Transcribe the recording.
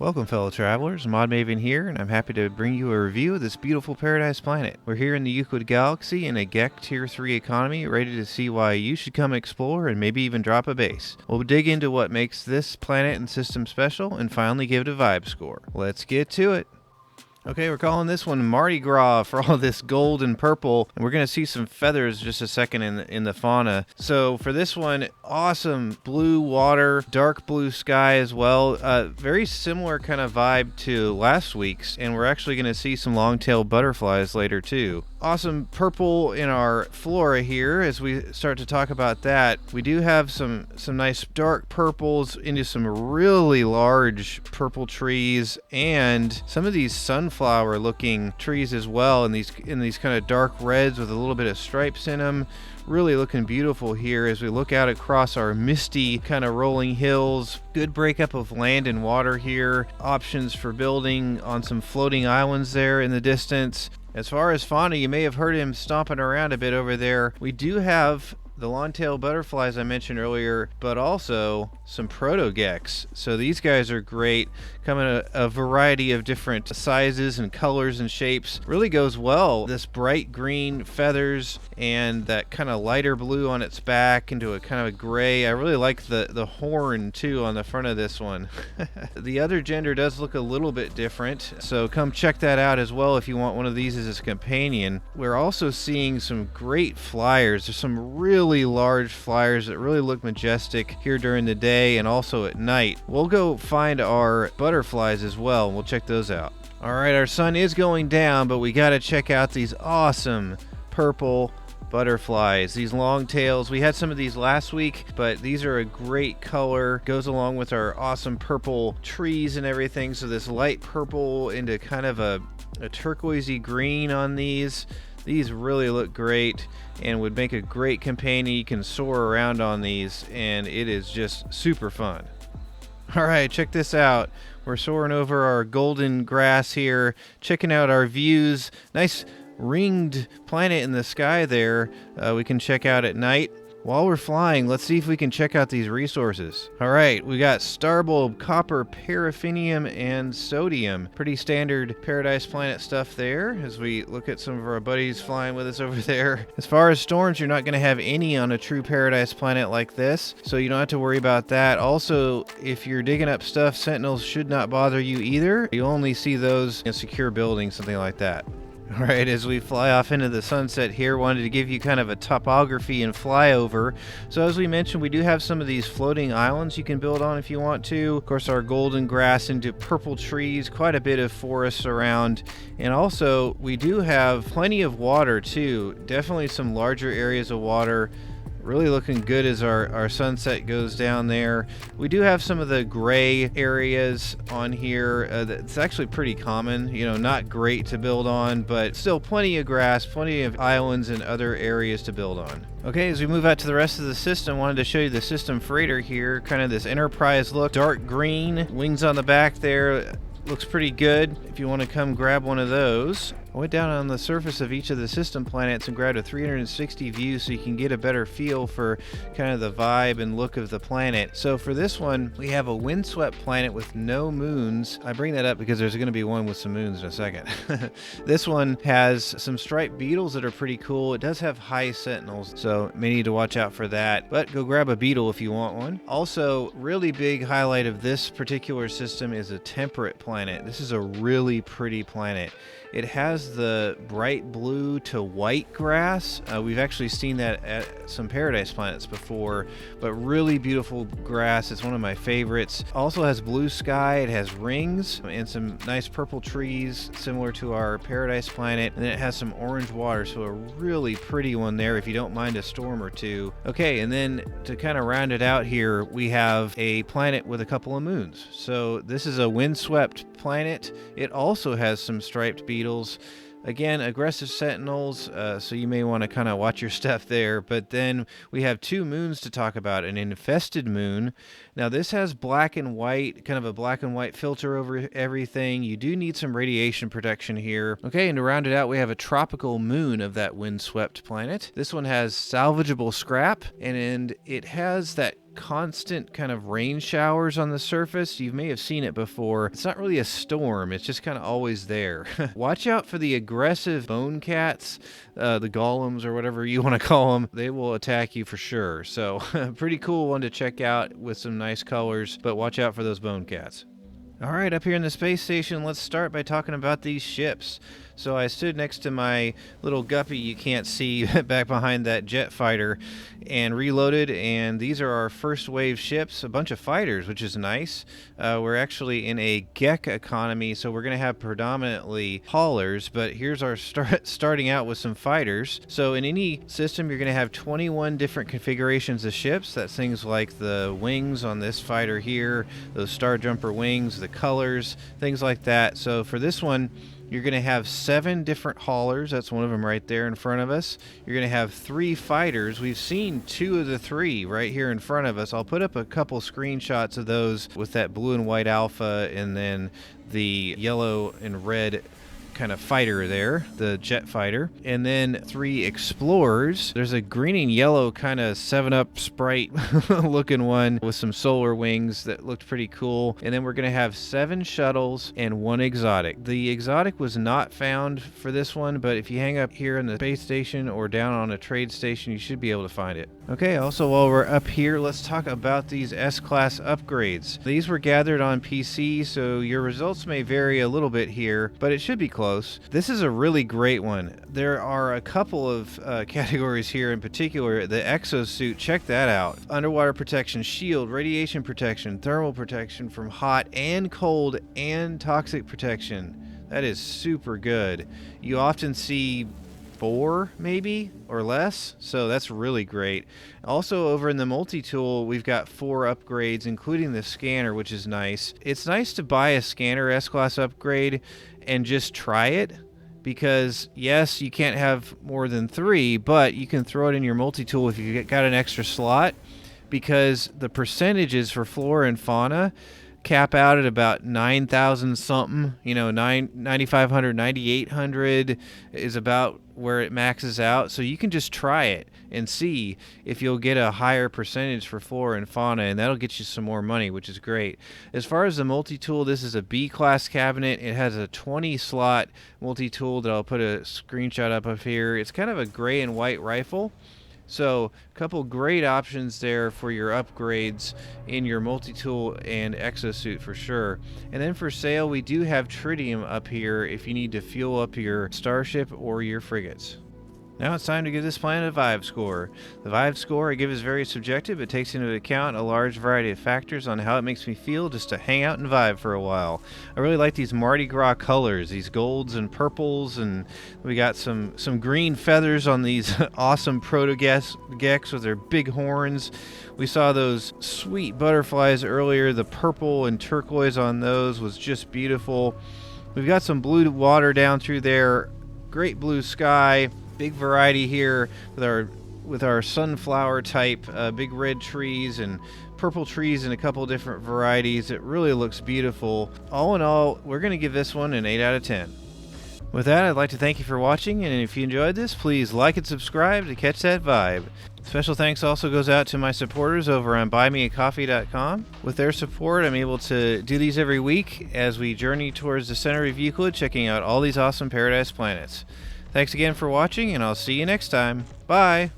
Welcome, fellow travelers. Mod Maven here, and I'm happy to bring you a review of this beautiful paradise planet. We're here in the Euclid galaxy in a Gek Tier 3 economy, ready to see why you should come explore and maybe even drop a base. We'll dig into what makes this planet and system special, and finally give it a vibe score. Let's get to it. Okay, we're calling this one Mardi Gras for all this gold and purple, and we're going to see some feathers just a second in the fauna. So for this one, awesome blue water, dark blue sky as well. Very similar kind of vibe to last week's, and we're actually going to see some long-tailed butterflies later too. Awesome purple in our Flora here. As we start to talk about that, we do have some nice dark purples into some really large purple trees, and some of these sunflower looking trees as well, in these kind of dark reds with a little bit of stripes in them. Really looking beautiful here as we look out across our misty kind of rolling hills. Good breakup of land and water here. Options for building on some floating islands there in the distance. As far as fauna, you may have heard him stomping around a bit over there. We do have the long-tailed butterflies I mentioned earlier, but also some Proto-Geks. So these guys are great, come in a variety of different sizes and colors and shapes. Really goes well. This bright green feathers and that kind of lighter blue on its back into a kind of a gray. I really like the horn too on the front of this one. The other gender does look a little bit different, so come check that out as well if you want one of these as a companion. We're also seeing some great flyers. There's some really large flyers that really look majestic here during the day and also at night. We'll go find our butterflies as well, and we'll check those out. Alright, our sun is going down, but we gotta check out these awesome purple butterflies, these long tails. We had some of these last week, but these are a great color. Goes along with our awesome purple trees and everything. So this light purple into kind of a turquoisey green on these. These really look great and would make a great companion. You can soar around on these, and it is just super fun. All right, check this out. We're soaring over our golden grass here, checking out our views. Nice ringed planet in the sky there. We can check out at night. While we're flying, let's see if we can check out these resources. All right, we got starbulb, copper, paraffinium, and sodium. Pretty standard Paradise Planet stuff there as we look at some of our buddies flying with us over there. As far as storms, you're not going to have any on a true Paradise Planet like this, so you don't have to worry about that. Also, if you're digging up stuff, sentinels should not bother you either. You only see those in secure buildings, something like that. All right, as we fly off into the sunset here, wanted to give you kind of a topography and flyover. So as we mentioned, we do have some of these floating islands you can build on if you want to. Of course, our golden grass into purple trees, quite a bit of forests around. And also, we do have plenty of water too. Definitely some larger areas of water. Really looking good as our sunset goes down there. We do have some of the gray areas on here. It's actually pretty common, not great to build on, but still plenty of grass, plenty of islands and other areas to build on. Okay, as we move out to the rest of the system, wanted to show you the system freighter here, kind of this Enterprise look, dark green, wings on the back there. Looks pretty good if you want to come grab one of those. I went down on the surface of each of the system planets and grabbed a 360 view so you can get a better feel for kind of the vibe and look of the planet. So for this one, we have a windswept planet with no moons. I bring that up because there's going to be one with some moons in a second. This one has some striped beetles that are pretty cool. It does have high sentinels, so may need to watch out for that. But go grab a beetle if you want one. Also, really big highlight of this particular system is a temperate planet. This is a really pretty planet. It has the bright blue to white grass. We've actually seen that at some Paradise Planets before, but really beautiful grass. It's one of my favorites. Also has blue sky. It has rings and some nice purple trees similar to our Paradise Planet. And then it has some orange water, so a really pretty one there if you don't mind a storm or two. Okay, and then to kind of round it out here, we have a planet with a couple of moons. So this is a windswept planet. It also has some striped beetles. Again, aggressive sentinels, so you may want to kind of watch your step there. But then we have two moons to talk about. An infested moon. Now this has black and white, kind of a black and white filter over everything. You do need some radiation protection here. Okay, and to round it out, we have a tropical moon of that windswept planet. This one has salvageable scrap, and it has that constant kind of rain showers on the surface. You may have seen it before. It's not really a storm, it's just kind of always there. Watch out for the aggressive bone cats, the golems or whatever you want to call them. They will attack you for sure. So pretty cool one to check out with some nice colors, but watch out for those bone cats. All right, up here in the space station, let's start by talking about these ships. So I stood next to my little guppy you can't see back behind that jet fighter and reloaded, and these are our first wave ships, a bunch of fighters, which is nice. We're actually in a Gek economy, so we're going to have predominantly haulers, but here's our starting out with some fighters. So in any system, you're going to have 21 different configurations of ships. That's things like the wings on this fighter here, those Star Jumper wings, the colors, things like that. So for this one, you're going to have 7 different haulers. That's one of them right there in front of us. You're going to have 3 fighters. We've seen 2 of the 3 right here in front of us. I'll put up a couple screenshots of those with that blue and white alpha and then the yellow and red kind of fighter there, the jet fighter, and then 3 explorers. There's a green and yellow kind of 7-Up Sprite looking one with some solar wings that looked pretty cool. And then we're going to have 7 shuttles and 1 exotic. The exotic was not found for this one, but if you hang up here in the space station or down on a trade station, you should be able to find it. Okay, also while we're up here, let's talk about these S-Class upgrades. These were gathered on PC, so your results may vary a little bit here, but it should be close. This is a really great one. There are a couple of categories here in particular. The exosuit, check that out. Underwater protection, shield, radiation protection, thermal protection from hot and cold, and toxic protection. That is super good. You often see 4 maybe or less, so that's really great. Also over in the multi-tool, we've got 4 upgrades, including the scanner, which is nice. It's nice to buy a scanner S-Class upgrade and just try it, because yes, you can't have more than 3, but you can throw it in your multi-tool if you got an extra slot, because the percentages for flora and fauna cap out at about 9,000 something, 9,500, 9,800 is about where it maxes out. So you can just try it and see if you'll get a higher percentage for flora and fauna, and that'll get you some more money, which is great. As far as the multi-tool, this is a B-class cabinet. It has a 20 slot multi-tool that I'll put a screenshot up here. It's kind of a gray and white rifle. So a couple great options there for your upgrades in your multi-tool and exosuit for sure. And then for sale, we do have tritium up here if you need to fuel up your starship or your frigates. Now it's time to give this planet a vibe score. The vibe score I give is very subjective. It takes into account a large variety of factors on how it makes me feel just to hang out and vibe for a while. I really like these Mardi Gras colors, these golds and purples, and we got some green feathers on these awesome Proto-Geks with their big horns. We saw those sweet butterflies earlier. The purple and turquoise on those was just beautiful. We've got some blue water down through there, great blue sky. Big variety here with our sunflower type, big red trees and purple trees in a couple different varieties. It really looks beautiful. All in all, we're going to give this one an 8 out of 10. With that, I'd like to thank you for watching, and if you enjoyed this, please like and subscribe to catch that vibe. Special thanks also goes out to my supporters over on buymeacoffee.com. With their support, I'm able to do these every week as we journey towards the center of Euclid, checking out all these awesome paradise planets. Thanks again for watching, and I'll see you next time. Bye!